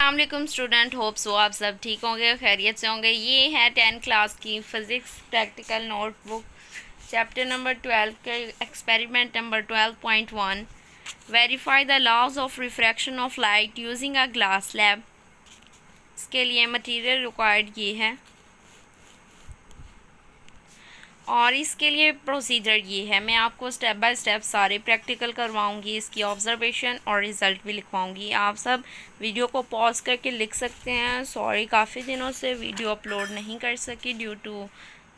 अस्सलाम student, hope so आप सब ठीक होंगे, खैरियत से होंगे। ये है 10 क्लास की physics practical notebook, chapter number 12 के experiment number 12.1 verify the laws of refraction of light using a glass lab. इसके लिए मटेरियल रिक्वायर्ड ये है और इसके लिए प्रोसीजर ये है। मैं आपको स्टेप बाय स्टेप सारे प्रैक्टिकल करवाऊंगी, इसकी ऑब्जर्वेशन और रिज़ल्ट भी लिखवाऊंगी। आप सब वीडियो को पॉज करके लिख सकते हैं। सॉरी, काफ़ी दिनों से वीडियो अपलोड नहीं कर सकी due to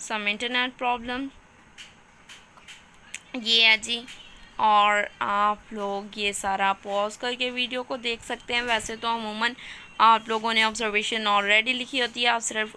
some internet problem. ये है जी, और आप लोग ये सारा पॉज करके वीडियो को देख सकते हैं। वैसे तो अमूमन आप लोगों ने ऑब्जर्वेशन ऑलरेडी लिखी होती है, आप सिर्फ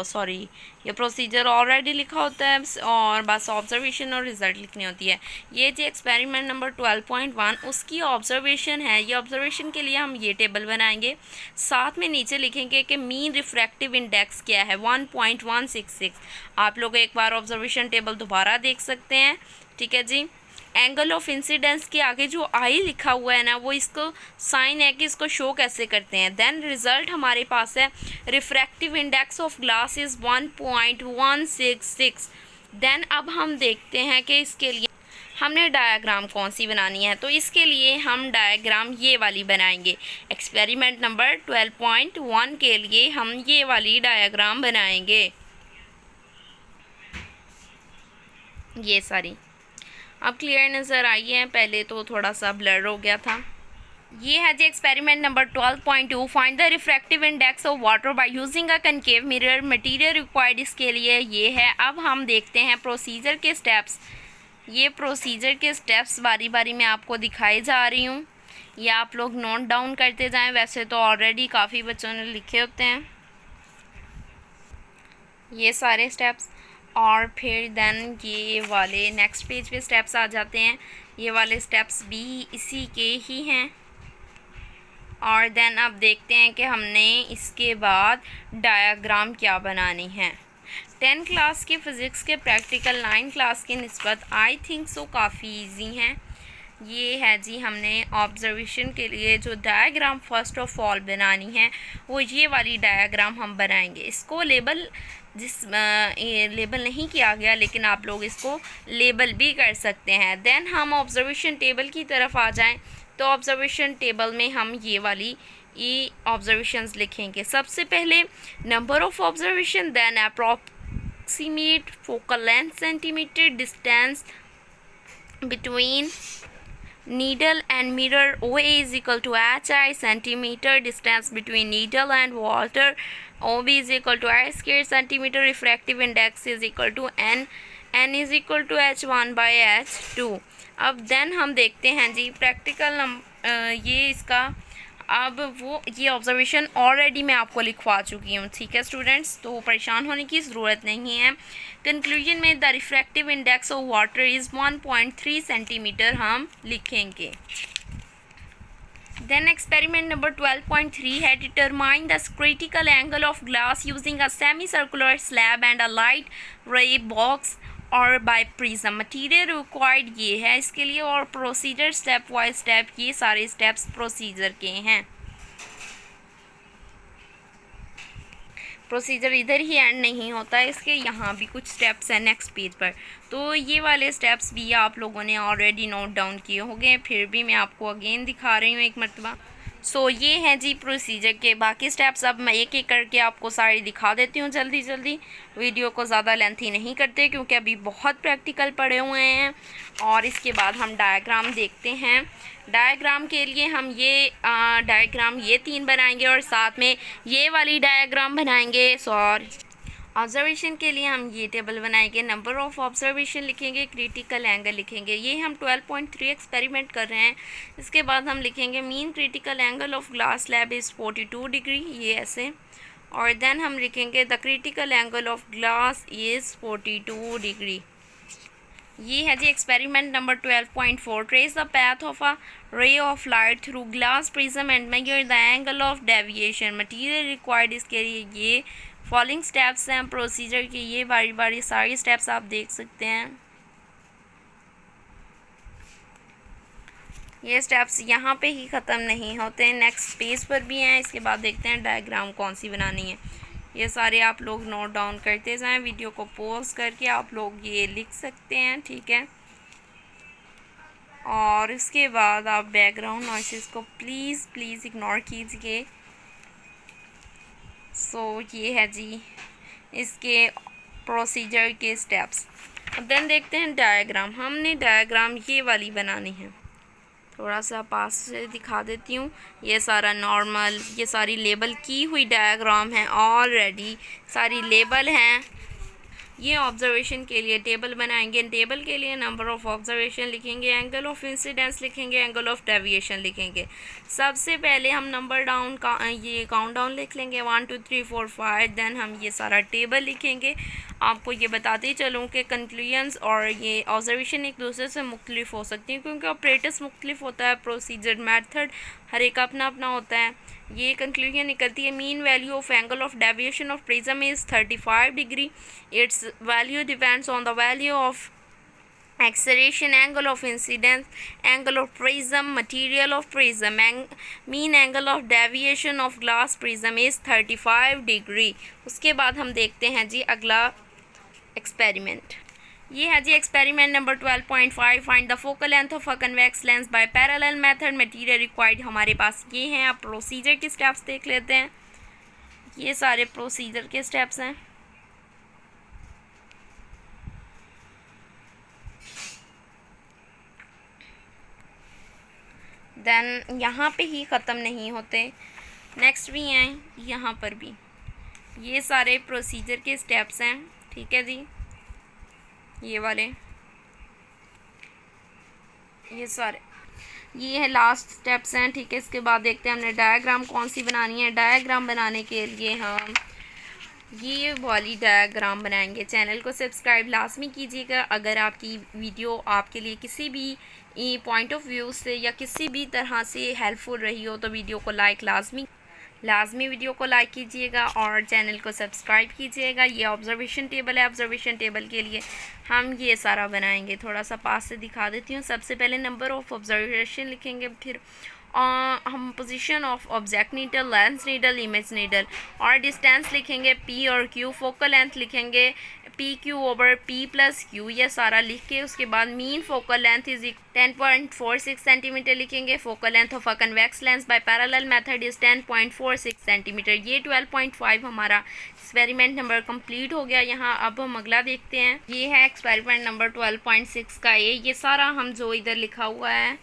सॉरी ये प्रोसीजर ऑलरेडी लिखा होता है और बस ऑब्जर्वेशन और रिज़ल्ट लिखनी होती है। ये जी एक्सपेरिमेंट नंबर 12.1 उसकी ऑब्जर्वेशन है। ये ऑब्जर्वेशन के लिए हम ये टेबल बनाएंगे, साथ में नीचे लिखेंगे कि मीन रिफ्रैक्टिव इंडेक्स क्या है, 1.166। आप लोग एक बार ऑब्जर्वेशन टेबल दोबारा देख सकते हैं, ठीक है जी। एंगल ऑफ इंसिडेंस के आगे जो आई लिखा हुआ है ना, वो इसको साइन है कि इसको शो कैसे करते हैं। देन रिज़ल्ट हमारे पास है refractive index of glass is 1.166। Then अब हम देखते हैं कि इसके लिए हमने डायग्राम कौन सी बनानी है। तो इसके लिए हम डायग्राम ये वाली बनाएंगे। एक्सपेरिमेंट नंबर 12.1 के लिए हम ये वाली डायग्राम बनाएंगे। ये सारी अब क्लियर नज़र आई है, पहले तो थोड़ा सा ब्लर हो गया था। ये है जी experiment number 12.2 find the refractive index of water by using a concave mirror. Material required इसके लिए ये है। अब हम देखते हैं प्रोसीजर के स्टेप्स। ये प्रोसीजर के स्टेप्स बारी बारी में आपको दिखाई जा रही हूँ, ये आप लोग नोट डाउन करते जाएं। वैसे तो ऑलरेडी काफ़ी बच्चों ने लिखे होते हैं ये सारे स्टेप्स। और फिर देन ये वाले नेक्स्ट पेज पे स्टेप्स आ जाते हैं। ये वाले स्टेप्स भी इसी के ही हैं। और देन अब देखते हैं कि हमने इसके बाद डायग्राम क्या बनानी है। 10 क्लास के फ़िज़िक्स के प्रैक्टिकल 9 क्लास की निस्बत आई थिंक सो काफ़ी इजी हैं। ये है जी, हमने ऑब्जर्वेशन के लिए जो डायग्राम फ़र्स्ट ऑफ ऑल बनानी है वो ये वाली डायग्राम हम बनाएंगे। इसको लेबल लेबल नहीं किया गया, लेकिन आप लोग इसको लेबल भी कर सकते हैं। देन हम ऑब्जर्वेशन टेबल की तरफ आ जाएं, तो ऑब्जर्वेशन टेबल में हम ये वाली ऑब्जर्वेशंस लिखेंगे। सबसे पहले number of observation, then approximate focal length centimetre, distance between needle and mirror OA is equal to HI centimeter, distance between needle and water OB is equal to I square centimeter, refractive index is equal to N is equal to H1 by H2। अब then हम देखते हैं जी practical ये इसका अब वो ये observation already मैं आपको लिखवा चुकी हूँ, ठीक है स्टूडेंट्स, तो परेशान होने की ज़रूरत नहीं है। कंक्लूजन में the refractive index of water is 1.3 centimetre हम लिखेंगे। देन एक्सपेरिमेंट नंबर 12.3 है determine the critical angle of glass using a semi circular slab and a light रे बॉक्स और बाय प्रिज्म। मटीरियल रिक्वायर्ड ये है इसके लिए, और प्रोसीजर स्टेप बाय स्टेप ये सारे स्टेप्स प्रोसीजर के हैं। प्रोसीजर इधर ही एंड नहीं होता है, इसके यहाँ भी कुछ स्टेप्स हैं नेक्स्ट पेज पर। तो ये वाले स्टेप्स भी आप लोगों ने ऑलरेडी नोट डाउन किए होंगे, फिर भी मैं आपको अगेन दिखा रही हूँ एक मरतबा। सो ये हैं जी प्रोसीजर के बाकी स्टेप्स। अब मैं एक एक करके आपको सारी दिखा देती हूँ जल्दी जल्दी, वीडियो को ज़्यादा लेंथी नहीं करते क्योंकि अभी बहुत प्रैक्टिकल पड़े हुए हैं। और इसके बाद हम डायग्राम देखते हैं। डायग्राम के लिए हम ये डायग्राम ये 3 बनाएंगे और साथ में ये वाली डायग्राम बनाएंगे। ऑब्जर्वेशन के लिए हम ये टेबल बनाएंगे, नंबर ऑफ़ ऑब्जर्वेशन लिखेंगे, क्रिटिकल एंगल लिखेंगे। ये हम 12.3 एक्सपेरिमेंट कर रहे हैं। इसके बाद हम लिखेंगे mean critical angle of glass slab is 42 degree, ये ऐसे। और देन हम लिखेंगे the critical angle of glass is 42 degree. ये है जी experiment number 12.4 trace the path of a ray of light through glass prism and measure the angle of deviation. Material required इसके लिए ये फॉलोइंग स्टेप्स हैं procedure के। ये बारी बारी सारी स्टेप्स आप देख सकते हैं। ये स्टेप्स यहाँ पे ही ख़त्म नहीं होते, नेक्स्ट पेज पर भी हैं। इसके बाद देखते हैं डायग्राम कौन सी बनानी है। ये सारे आप लोग नोट डाउन करते जाएं, वीडियो को पॉज करके आप लोग ये लिख सकते हैं, ठीक है। और इसके बाद आप बैकग्राउंड नॉइसेस को प्लीज़ इग्नोर कीजिए। ये है जी इसके प्रोसीजर के स्टेप्स। अब देन देखते हैं डायग्राम। हमने डायग्राम ये वाली बनानी है, थोड़ा सा पास से दिखा देती हूँ। ये सारा नॉर्मल, ये सारी लेबल की हुई डायग्राम है, ऑलरेडी सारी लेबल हैं। ये ऑब्जर्वेशन के लिए टेबल बनाएंगे, टेबल के लिए नंबर ऑफ़ ऑब्जर्वेशन लिखेंगे, एंगल ऑफ इंसिडेंस लिखेंगे, एंगल ऑफ डेविएशन लिखेंगे। सबसे पहले हम नंबर डाउन का ये काउंट डाउन लिख लेंगे 1 2 3 4 5। देन हम ये सारा टेबल लिखेंगे। आपको ये बताते ही चलूँ कि कंक्लूजन्स और ये ऑब्जर्वेशन एक दूसरे से मुख्तलिफ हो सकती हैं, क्योंकि ऑपरेटर्स मुख्तलिफ होता है, प्रोसीजर मेथड हर एक अपना अपना होता है। ये कंक्लूजन निकलती है mean value of angle of deviation of prism is 35 degree. It's value depends on the value of acceleration, angle of incidence, angle of prism, material of prism, mean angle of deviation of glass prism is 35 degree। उसके बाद हम देखते हैं जी अगला experiment. ये है जी experiment number 12.5। Find the focal length of a convex lens by parallel method, material required हमारे पास ये हैं। आप प्रोसीजर के स्टेप्स देख लेते हैं। ये सारे प्रोसीजर के स्टेप्स हैं। देन यहाँ पे ही ख़त्म नहीं होते, नेक्स्ट भी हैं यहाँ पर भी। ये सारे प्रोसीजर के स्टेप्स हैं, ठीक है जी। ये वाले ये सारे ये है लास्ट स्टेप्स हैं, ठीक है। इसके बाद देखते हैं हमने डायग्राम कौन सी बनानी है। डायग्राम बनाने के लिए हम ये वाली डायग्राम बनाएंगे। चैनल को सब्सक्राइब लाजमी कीजिएगा। अगर आपकी वीडियो आपके लिए किसी भी पॉइंट ऑफ व्यू से या किसी भी तरह से हेल्पफुल रही हो तो वीडियो को लाजमी वीडियो को लाइक कीजिएगा और चैनल को सब्सक्राइब कीजिएगा। ये ऑब्जर्वेशन टेबल है। ऑब्जर्वेशन टेबल के लिए हम ये सारा बनाएंगे। थोड़ा सा पास से दिखा देती हूँ। सबसे पहले नंबर ऑफ़ ऑब्जर्वेशन लिखेंगे, फिर हम position of object needle, lens needle, image needle और डिस्टेंस लिखेंगे P और Q। फोकल लेंथ लिखेंगे PQ over P plus Q। ये सारा लिख के उसके बाद mean focal length is 10.46 centimetre लिखेंगे। Focal length of a convex lens by parallel method is 10.46 centimetre. ये 12.5 हमारा एक्सपेरिमेंट नंबर कंप्लीट हो गया। यहाँ अब हम अगला देखते हैं। ये है एक्सपेरिमेंट नंबर 12.6 का ये सारा हम जो इधर लिखा हुआ है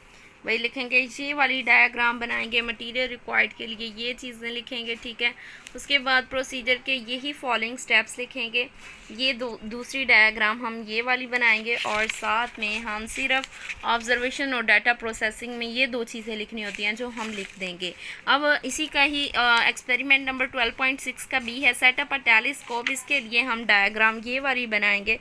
वही लिखेंगे। ये वाली डायग्राम बनाएंगे। मटेरियल रिक्वायर्ड के लिए ये चीज़ें लिखेंगे, ठीक है। उसके बाद प्रोसीजर के यही फॉलोइंग स्टेप्स लिखेंगे। ये दूसरी डायग्राम हम ये वाली बनाएंगे और साथ में हम सिर्फ ऑब्जर्वेशन और डाटा प्रोसेसिंग में ये दो चीज़ें लिखनी होती हैं जो हम लिख देंगे। अब इसी का ही एक्सपेरिमेंट नंबर 12.6 का भी है सेटअप अ टेलीस्कोप। इसके लिए हम डायग्राम ये वाली बनाएंगे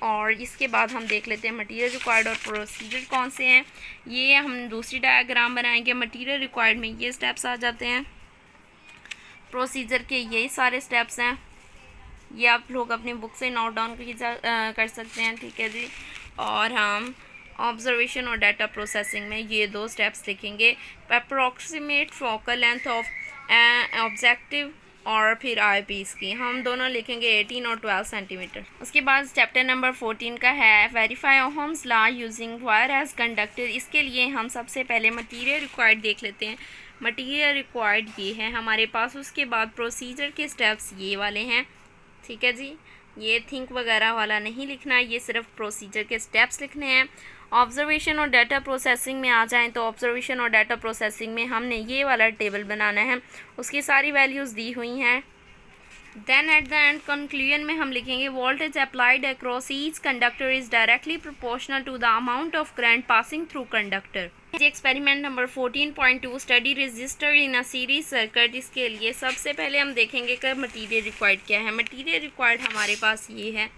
और इसके बाद हम देख लेते हैं मटेरियल रिक्वायर्ड और प्रोसीजर कौन से हैं। ये हम दूसरी डायग्राम बनाएंगे। मटेरियल रिक्वायर्ड में ये स्टेप्स आ जाते हैं, प्रोसीजर के यही सारे स्टेप्स हैं। ये आप लोग अपनी बुक से नोट डाउन कर सकते हैं, ठीक है जी। और हम ऑब्जर्वेशन और डाटा प्रोसेसिंग में ये दो स्टेप्स लिखेंगे। Approximate focal length of objective और फिर आई पीस की हम दोनों लिखेंगे 18 और 12 सेंटीमीटर। उसके बाद चैप्टर नंबर 14 का है verify Ohm's law using wire as conductor. इसके लिए हम सबसे पहले मटेरियल रिक्वायर्ड देख लेते हैं। मटेरियल रिक्वायर्ड ये है हमारे पास। उसके बाद प्रोसीजर के स्टेप्स ये वाले हैं, ठीक है जी। ये थिंक वगैरह वाला नहीं लिखना, ये सिर्फ प्रोसीजर के स्टेप्स लिखने हैं। ऑब्जर्वेशन और डाटा प्रोसेसिंग में आ जाएं तो ऑब्जर्वेशन और डाटा प्रोसेसिंग में हमने ये वाला टेबल बनाना है, उसकी सारी वैल्यूज़ दी हुई हैं। Then at the end conclusion में हम लिखेंगे voltage applied across each conductor is directly proportional to the amount of current passing through conductor. Experiment number 14.2 study resistor in a series circuit. इसके लिए सबसे पहले हम देखेंगे कि मटेरियल रिक्वायर्ड क्या है। मटेरियल रिक्वायर्ड हमारे पास ये है।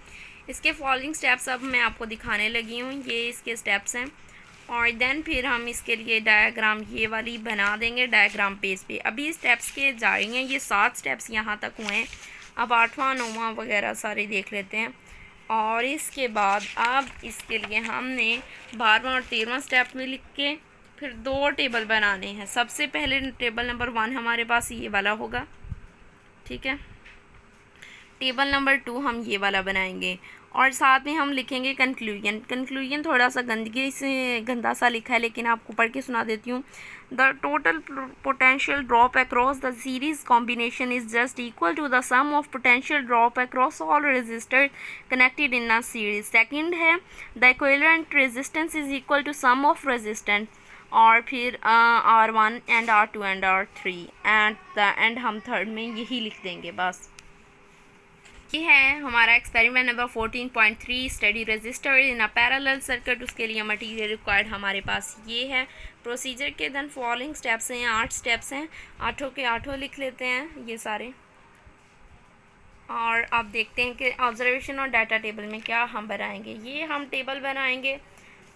इसके फॉलोइंग स्टेप्स अब मैं आपको दिखाने लगी हूँ, ये इसके स्टेप्स हैं। और देन फिर हम इसके लिए डायग्राम ये वाली बना देंगे डायग्राम पेज पे। अभी स्टेप्स के जा रही हैं, ये 7 स्टेप्स यहाँ तक हुए हैं। अब 8वां 9वां वगैरह सारे देख लेते हैं। और इसके बाद अब इसके लिए हमने 12वां और 13वां स्टेप में लिख के फिर 2 टेबल बनाने हैं। सबसे पहले टेबल नंबर 1 हमारे पास ये वाला होगा, ठीक है। टेबल नंबर 2 हम ये वाला बनाएंगे और साथ में हम लिखेंगे कंक्लूजन। कंक्लूजन थोड़ा सा गंदगी से गंदा सा लिखा है, लेकिन आपको पढ़ के सुना देती हूँ। The total potential drop across the series combination is just equal to the sum of potential drop across all resistor connected in a series. Second है the equivalent resistance is equal to sum of resistance, और फिर R1 and R2 and R3 and the end हम third में यही लिख देंगे बस। ये है हमारा experiment number 14.3 study resistor in a parallel circuit. उसके लिए मटेरियल रिक्वायर्ड हमारे पास ये है। प्रोसीजर के देन फॉलोइंग स्टेप्स हैं, 8 स्टेप्स हैं, 8 के 8 लिख लेते हैं ये सारे। और अब देखते हैं कि ऑब्जर्वेशन और डाटा टेबल में क्या हम बनाएंगे। ये हम टेबल बनाएंगे,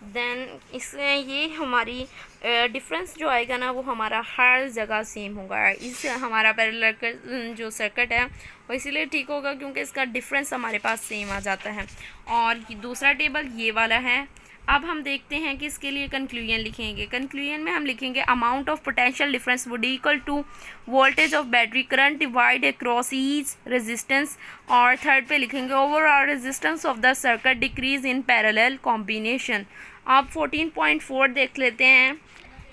देन इसमें ये हमारी डिफरेंस जो आएगा ना वो हमारा हर जगह सेम होगा। इस हमारा पैरेलल जो सर्किट है वो इसीलिए ठीक होगा क्योंकि इसका डिफरेंस हमारे पास सेम आ जाता है। और दूसरा टेबल ये वाला है। अब हम देखते हैं कि इसके लिए कंक्लूजन लिखेंगे। कंक्लूजन में हम लिखेंगे amount of potential difference would equal to voltage of battery current divide across each resistance. और थर्ड पे लिखेंगे overall resistance of the circuit decrease in parallel combination. अब 14.4 देख लेते हैं।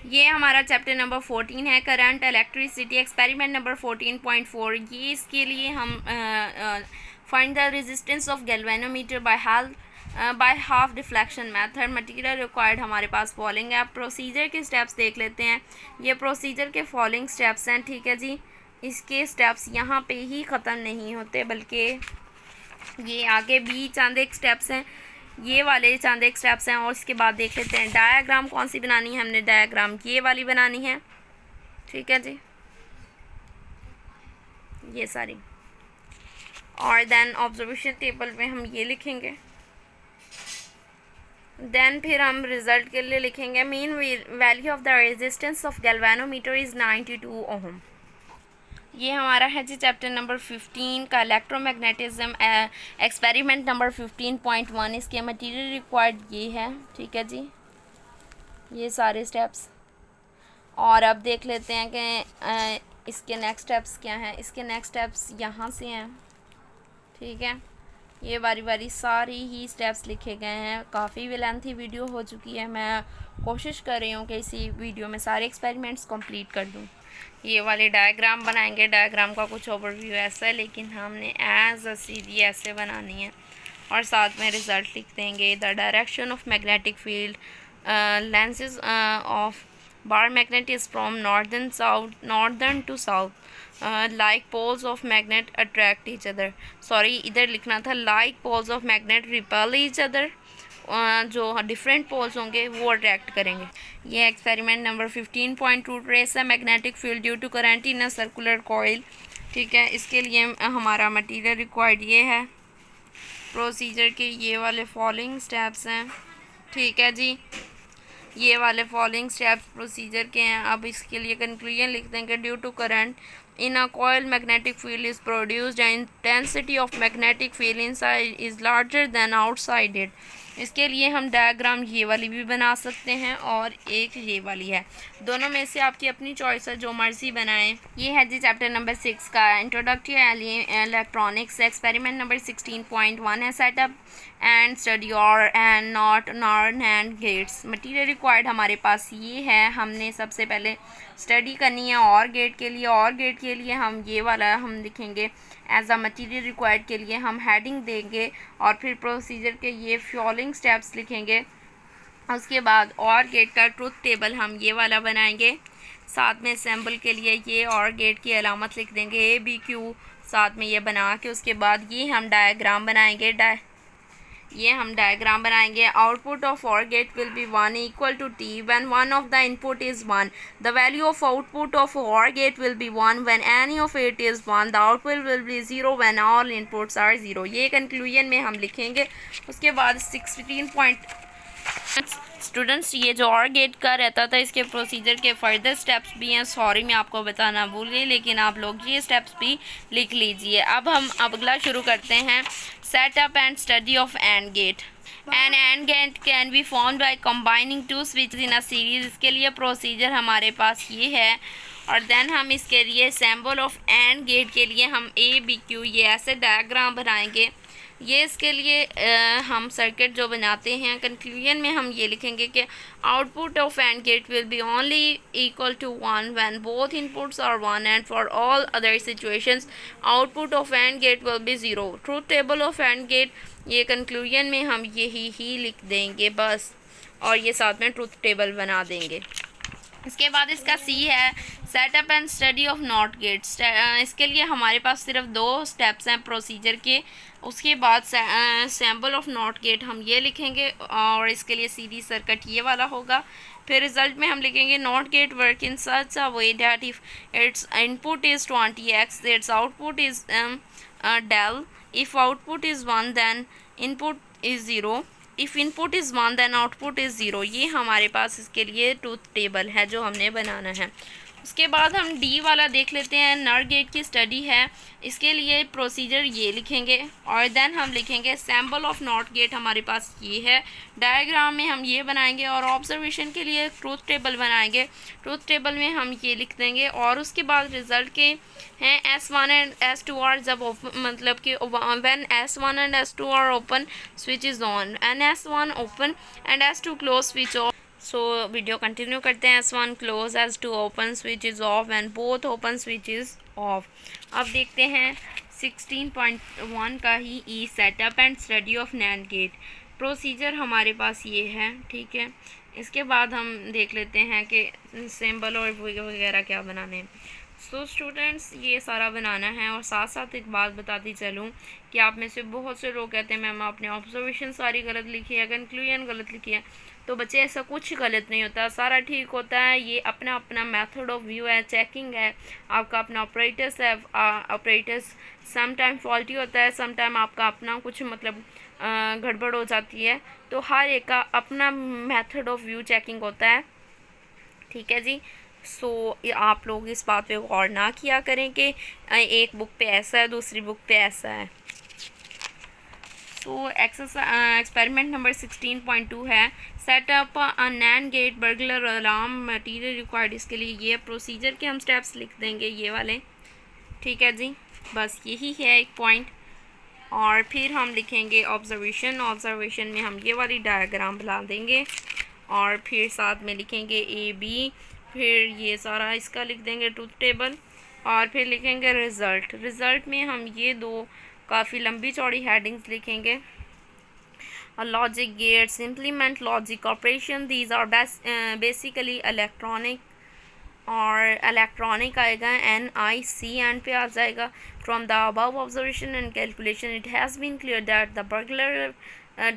ये हमारा चैप्टर नंबर 14 है, करंट इलेक्ट्रिसिटी, एक्सपेरिमेंट नंबर 14.4। ये इसके लिए हम find the resistance of galvanometer by half deflection method. Material required हमारे पास फॉलोइंग है। आप प्रोसीजर के स्टेप्स देख लेते हैं। ये प्रोसीजर के फॉलोइंग स्टेप्स हैं, ठीक है जी। इसके स्टेप्स यहाँ पे ही ख़त्म नहीं होते बल्कि ये आगे भी चंद एक स्टेप्स हैं, ये वाले चंद एक स्टेप्स हैं। और उसके बाद देख लेते हैं डायग्राम कौन सी बनानी है। हमने डायग्राम ये वाली बनानी है, ठीक है जी, ये सारी। और देन ऑब्जर्वेशन टेबल में हम ये लिखेंगे। देन फिर हम रिज़ल्ट के लिए लिखेंगे mean value of the resistance of galvanometer is 92 ओम। ये हमारा है जी चैप्टर नंबर 15 का इलेक्ट्रोमैग्नेटिज्म, एक्सपेरिमेंट नंबर 15.1। इसके मटेरियल रिक्वायर्ड ये है, ठीक है जी, ये सारे स्टेप्स। और अब देख लेते हैं कि इसके नेक्स्ट स्टेप्स क्या हैं। इसके नेक्स्ट स्टेप्स यहाँ से हैं, ठीक है। ये बारी बारी सारी ही स्टेप्स लिखे गए हैं। काफ़ी लेंथी वीडियो हो चुकी है, मैं कोशिश कर रही हूँ कि इसी वीडियो में सारे एक्सपेरिमेंट्स कंप्लीट कर दूँ। ये वाले डायग्राम बनाएंगे। डायग्राम का कुछ ओवरव्यू ऐसा है, लेकिन हमने एज अ सीधी ऐसे बनानी है। और साथ में रिज़ल्ट लिख देंगे। The direction of magnetic field lines of bar magnet is from northern to south like poles of magnet attract each other. Sorry, इधर लिखना था like poles of magnet repel each other. जो डिफरेंट पोल्स होंगे वो attract करेंगे। ये experiment number 15.2 trace है magnetic field due to current in a circular coil, ठीक है। इसके लिए हमारा मटेरियल रिक्वायर्ड ये है। प्रोसीजर के ये वाले फॉलोइंग स्टेप्स हैं, ठीक है जी, ये वाले फॉलोइंग स्टेप्स प्रोसीजर के हैं। अब इसके लिए कंक्लूजन लिख देंगे due to current in a coil magnetic field is produced and intensity of magnetic field inside is larger than outside it। इसके लिए हम डायग्राम ये वाली भी बना सकते हैं और एक ये वाली है। दोनों में से आपकी अपनी चॉइस है, जो मर्जी बनाएं। ये है जी चैप्टर नंबर 6 का इंट्रोडक्टरी इलेक्ट्रॉनिक्स, एक्सपेरिमेंट नंबर 16.1 है setup and study OR AND NOT NAND एंड गेट्स। मटेरियल रिक्वायर्ड हमारे पास ये है। हमने सबसे पहले स्टडी करनी है और गेट के लिए। और गेट के लिए हम ये वाला हम लिखेंगे एज अ मटेरियल रिक्वायर्ड के लिए हम हेडिंग देंगे और फिर प्रोसीजर के ये फॉलोइंग स्टेप्स लिखेंगे। उसके बाद और गेट का ट्रुथ टेबल हम ये वाला बनाएंगे। साथ में सैम्पल के लिए ये और गेट की अलामत लिख देंगे ABQ, साथ में ये बना के उसके बाद ये हम डायग्राम बनाएंगे। Output of OR gate will be 1 equal to T when one of the input is 1। The value of output of OR gate will be 1 when any of it is 1। The output will be 0 when all inputs are 0। ये conclusion में हम लिखेंगे। उसके बाद students ये जो और gate का रहता था इसके प्रोसीजर के फर्दर स्टेप्स भी हैं, सॉरी मैं आपको बताना भूल गई, लेकिन आप लोग ये स्टेप्स भी लिख लीजिए। अब हम अगला शुरू करते हैं, setup and study of AND gate. An AND gate can be formed by combining two switches in a series. इसके लिए प्रोसीजर हमारे पास ये है, और देन हम इसके लिए सिंबल ऑफ एंड गेट के लिए हम ABQ ये ऐसे डायग्राम बनाएंगे। ये इसके लिए हम सर्किट जो बनाते हैं, कंक्लूजन में हम ये लिखेंगे कि output of AND gate will be only equal to 1 when both inputs are 1 and for all other situations output of AND gate will be 0। Truth table of AND gate, ये conclusion में हम यही ही लिख देंगे बस, और ये साथ में ट्रूथ टेबल बना देंगे। इसके बाद इसका C है, setup and study of NOT gates. इसके लिए हमारे पास सिर्फ 2 स्टेप्स हैं प्रोसीजर के। उसके बाद सैम्पल ऑफ नॉट गेट हम ये लिखेंगे, और इसके लिए सीधी सर्किट ये वाला होगा। फिर रिजल्ट में हम लिखेंगे NOT gate work in such a way that if its input is 20x its output is del। If output is 1 then input is 0। If input is 1 then output is 0। ये हमारे पास इसके लिए ट्रूथ टेबल है जो हमने बनाना है। उसके बाद हम D वाला देख लेते हैं, नर गेट की स्टडी है। इसके लिए प्रोसीजर ये लिखेंगे, और देन हम लिखेंगे सैम्पल ऑफ नॉट गेट हमारे पास ये है। डायग्राम में हम ये बनाएंगे, और ऑब्जर्वेशन के लिए ट्रूथ टेबल बनाएंगे। ट्रूथ टेबल में हम ये लिख देंगे, और उसके बाद रिज़ल्ट के हैं S1 एंड S2 आर जब ओपन, मतलब कि when S1 and S2 are open switch is on and S1 open and S2 close switch off. So video continue करते हैं। S1 close, S2 open switch is off and both open switch is off. अब देखते हैं 16.1 का ही E, setup and study of NAND gate. Procedure हमारे पास ये है, ठीक है। इसके बाद हम देख लेते हैं कि सिंबल और वगैरह क्या बनाने हैं। सो स्टूडेंट्स ये सारा बनाना है, और साथ साथ एक बात बताती चलूँ कि आप में से बहुत से लोग कहते हैं मैम आपने ऑब्जर्वेशन सारी गलत लिखी है, कंक्लूजन गलत लिखी है। तो बच्चे ऐसा कुछ गलत नहीं होता, सारा ठीक होता है। ये अपना अपना मेथड ऑफ व्यू है, चेकिंग है, आपका अपना ऑपरेटर्स है। ऑपरेटर्स सम टाइम फॉल्टी होता है, सम टाइम आपका अपना कुछ मतलब गड़बड़ हो जाती है। तो हर एक का अपना मेथड ऑफ व्यू चेकिंग होता है, ठीक है जी। सो आप लोग इस बात पे गौर ना किया करें कि एक बुक पे ऐसा है दूसरी बुक पे ऐसा है। सो एक्सपेरिमेंट नंबर 16.2 है, setup a NAND gate burglar alarm material required. इसके लिए ये प्रोसीजर के हम स्टेप्स लिख देंगे ये वाले, ठीक है जी। बस यही है एक पॉइंट, और फिर हम लिखेंगे ऑब्जर्वेशन। ऑब्जर्वेशन में हम ये वाली डायग्राम बना देंगे, और फिर साथ में लिखेंगे AB, फिर ये सारा इसका लिख देंगे ट्रूथ टेबल, और फिर लिखेंगे रिज़ल्ट। रिज़ल्ट में हम ये 2 काफ़ी लंबी चौड़ी हेडिंग्स लिखेंगे। Logic gates implement logic operation, these are basically electronic, और इलेक्ट्रॉनिक आएगा NIC एंड पे आ जाएगा। From the above observation and calculation it has been clear that the burglar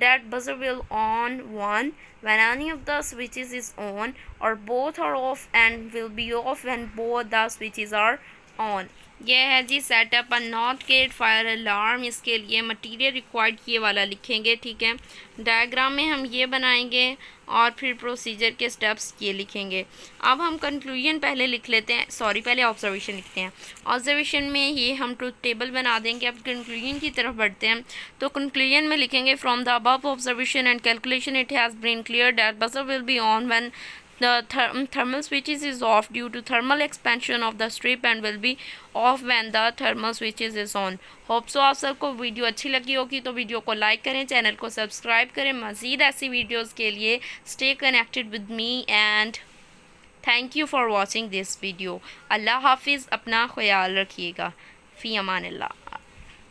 that buzzer will on 1 when any of the switches is on, or both are off and will be off when both the switches are on। ये है जी setup a NOT gate fire alarm. इसके लिए material required ये वाला लिखेंगे, ठीक है। डायग्राम में हम ये बनाएंगे, और फिर प्रोसीजर के स्टेप्स ये लिखेंगे। अब हम कंक्लूजन पहले लिख लेते हैं, सॉरी पहले ऑब्जर्वेशन लिखते हैं। ऑब्जर्वेशन में ये हम ट्रूथ टेबल बना देंगे। अब कंक्लूजन की तरफ बढ़ते हैं, तो कंक्लूजन में लिखेंगे from the above observation and calculation it has been clear that buzzer will be on when the thermal switches is off due to thermal expansion of the strip and will be off when the thermal switches is on। Hope so आप सबको video अच्छी लगी होगी, तो video को like करें, channel को subscribe करें। मज़ीद ऐसी वीडियोस के लिए stay connected with me and thank you for watching this video. अल्लाह हाफिज़, अपना ख्याल रखिएगा। फ़ी अमान अल्लाह।